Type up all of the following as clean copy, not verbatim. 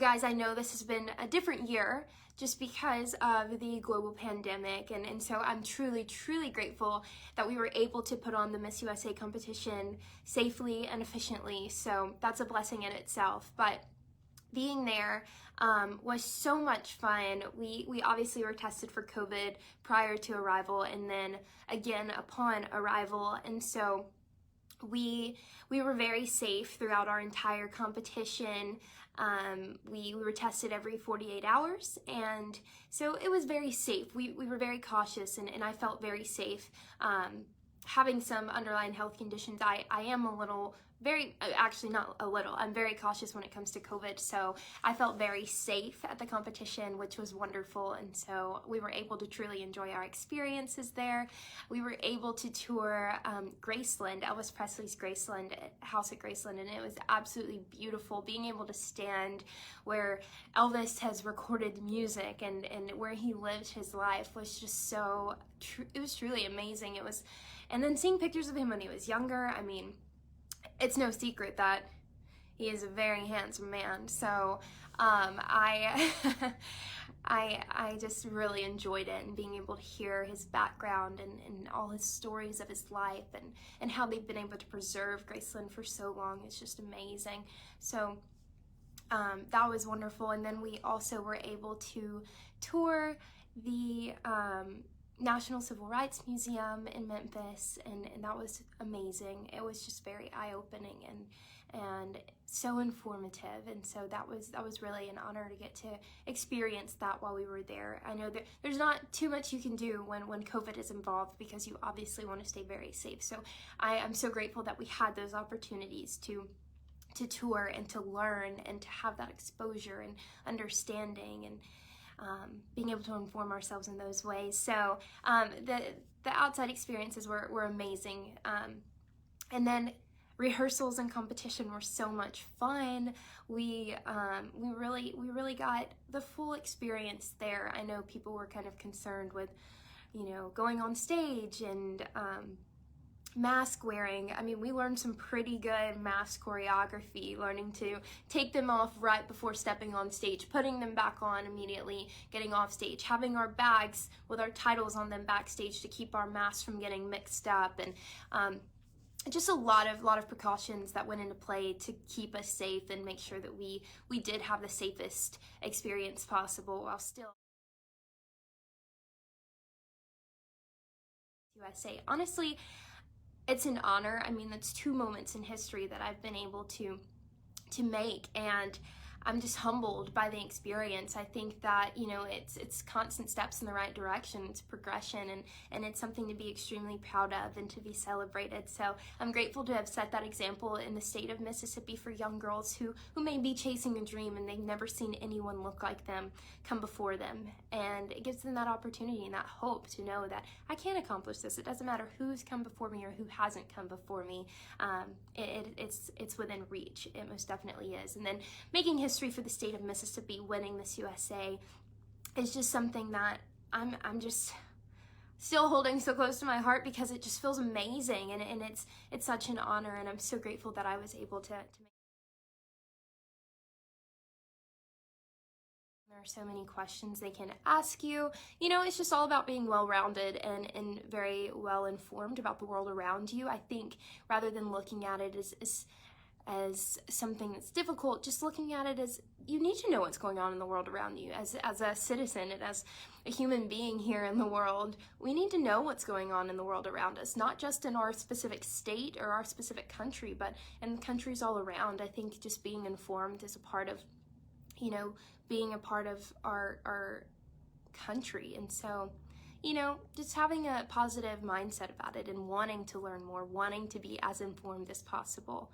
guys, I know this has been a different year just because of the global pandemic, and so I'm truly, truly grateful that we were able to put on the Miss USA competition safely and efficiently, so that's a blessing in itself. But being there was so much fun. We obviously were tested for COVID prior to arrival and then again upon arrival, and so we were very safe throughout our entire competition. We were tested every 48 hours, and so it was very safe. We were very cautious, and I felt very safe. Having some underlying health conditions, I am a little, actually not a little, I'm very cautious when it comes to COVID, so I felt very safe at the competition, which was wonderful, and so we were able to truly enjoy our experiences there. We were able to tour Graceland, Elvis Presley's Graceland, house at Graceland, and it was absolutely beautiful, being able to stand where Elvis has recorded music and where he lived his life was just so, it was truly amazing. It was, and then seeing pictures of him when he was younger, I mean, it's no secret that he is a very handsome man. So I just really enjoyed it, and being able to hear his background and all his stories of his life and how they've been able to preserve Graceland for so long. It's just amazing. So that was wonderful. And then we also were able to tour the National Civil Rights Museum in Memphis, and that was amazing. It was just very eye-opening and so informative, and so that was really an honor to get to experience that while we were there. I know that there's not too much you can do when COVID is involved, because you obviously want to stay very safe. So I'm so grateful that we had those opportunities to tour and to learn and to have that exposure and understanding and being able to inform ourselves in those ways. So the outside experiences were amazing. And then rehearsals and competition were so much fun. We really got the full experience there. I know people were kind of concerned with, going on stage and mask wearing. I mean, we learned some pretty good mask choreography, learning to take them off right before stepping on stage, putting them back on immediately, getting off stage, having our bags with our titles on them backstage to keep our masks from getting mixed up, and just a lot of precautions that went into play to keep us safe and make sure that we did have the safest experience possible while still USA. Honestly, it's an honor. I mean, that's 2 moments in history that I've been able to make, and I'm just humbled by the experience. I think that, it's constant steps in the right direction. It's progression, and it's something to be extremely proud of and to be celebrated. So I'm grateful to have set that example in the state of Mississippi for young girls who may be chasing a dream and they've never seen anyone look like them come before them. And it gives them that opportunity and that hope to know that I can accomplish this. It doesn't matter who's come before me or who hasn't come before me. It's within reach. It most definitely is. And then making history for the state of Mississippi, winning Miss USA, is just something that I'm just still holding so close to my heart, because it just feels amazing, and it's such an honor, and I'm so grateful that I was able to make. There are so many questions they can ask you. It's just all about being well-rounded and very well-informed about the world around you. I think rather than looking at it as something that's difficult, just looking at it as you need to know what's going on in the world around you. As a citizen and as a human being here in the world, we need to know what's going on in the world around us, not just in our specific state or our specific country, but in countries all around. I think just being informed is a part of, being a part of our country. And so, just having a positive mindset about it and wanting to learn more, wanting to be as informed as possible.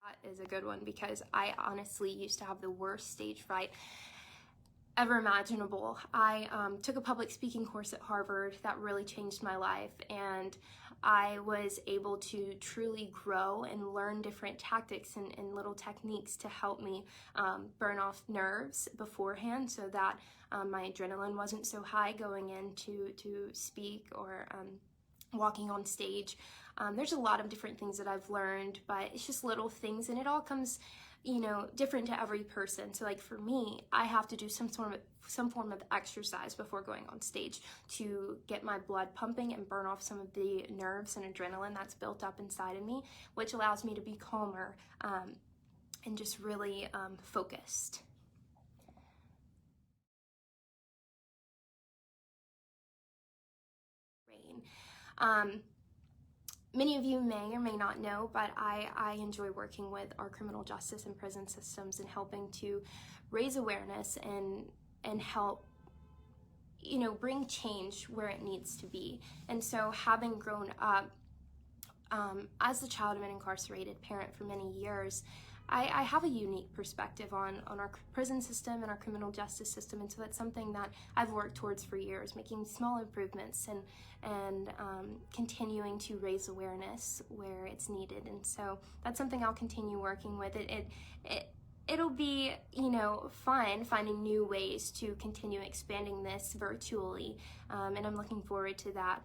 That is a good one, because I honestly used to have the worst stage fright ever imaginable. I took a public speaking course at Harvard that really changed my life, and I was able to truly grow and learn different tactics and little techniques to help me burn off nerves beforehand, so that my adrenaline wasn't so high going in to speak or walking on stage. There's a lot of different things that I've learned, but it's just little things, and it all comes, you know, different to every person. So like for me, I have to do some form of exercise before going on stage to get my blood pumping and burn off some of the nerves and adrenaline that's built up inside of me, which allows me to be calmer and just really focused. Many of you may or may not know, but I enjoy working with our criminal justice and prison systems and helping to raise awareness and help, you know, bring change where it needs to be. And so having grown up as the child of an incarcerated parent for many years, I have a unique perspective on our prison system and our criminal justice system, and so that's something that I've worked towards for years, making small improvements and continuing to raise awareness where it's needed. And so that's something I'll continue working with. It'll be, you know, fun finding new ways to continue expanding this virtually, and I'm looking forward to that.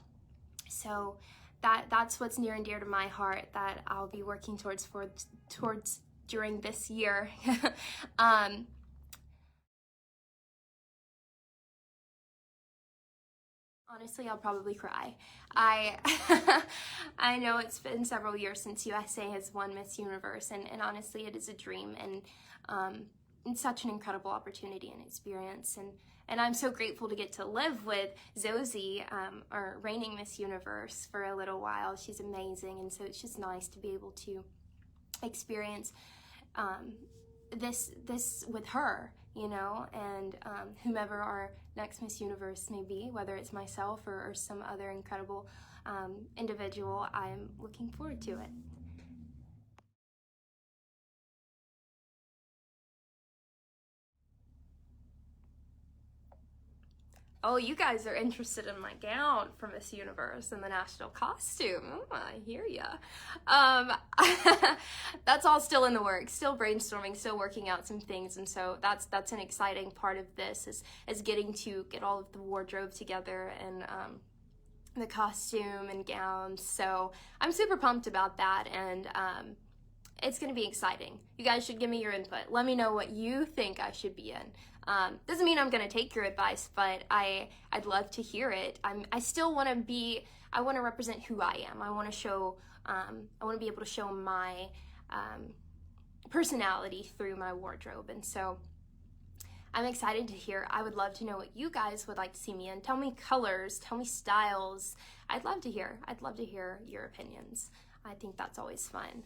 So that's what's near and dear to my heart that I'll be working towards during this year. Honestly, I'll probably cry. I know it's been several years since USA has won Miss Universe, and honestly, it is a dream, and it's such an incredible opportunity and experience, and I'm so grateful to get to live with Zosie, our reigning Miss Universe, for a little while. She's amazing, and so it's just nice to be able to experience this with her, you know, and whomever our next Miss Universe may be, whether it's myself or some other incredible individual, I'm looking forward to it. Oh, you guys are interested in my gown from Miss Universe and the national costume. Oh, I hear ya. That's all still in the works, still brainstorming, still working out some things, and so that's an exciting part of this is getting to get all of the wardrobe together and the costume and gowns. So I'm super pumped about that, and it's going to be exciting. You guys should give me your input. Let me know what you think I should be in. Doesn't mean I'm going to take your advice, but I'd love to hear it. I still want to I want to represent who I am. I want to show, I want to be able to show my personality through my wardrobe. And so I'm excited to hear. I would love to know what you guys would like to see me in. Tell me colors, tell me styles. I'd love to hear your opinions. I think that's always fun.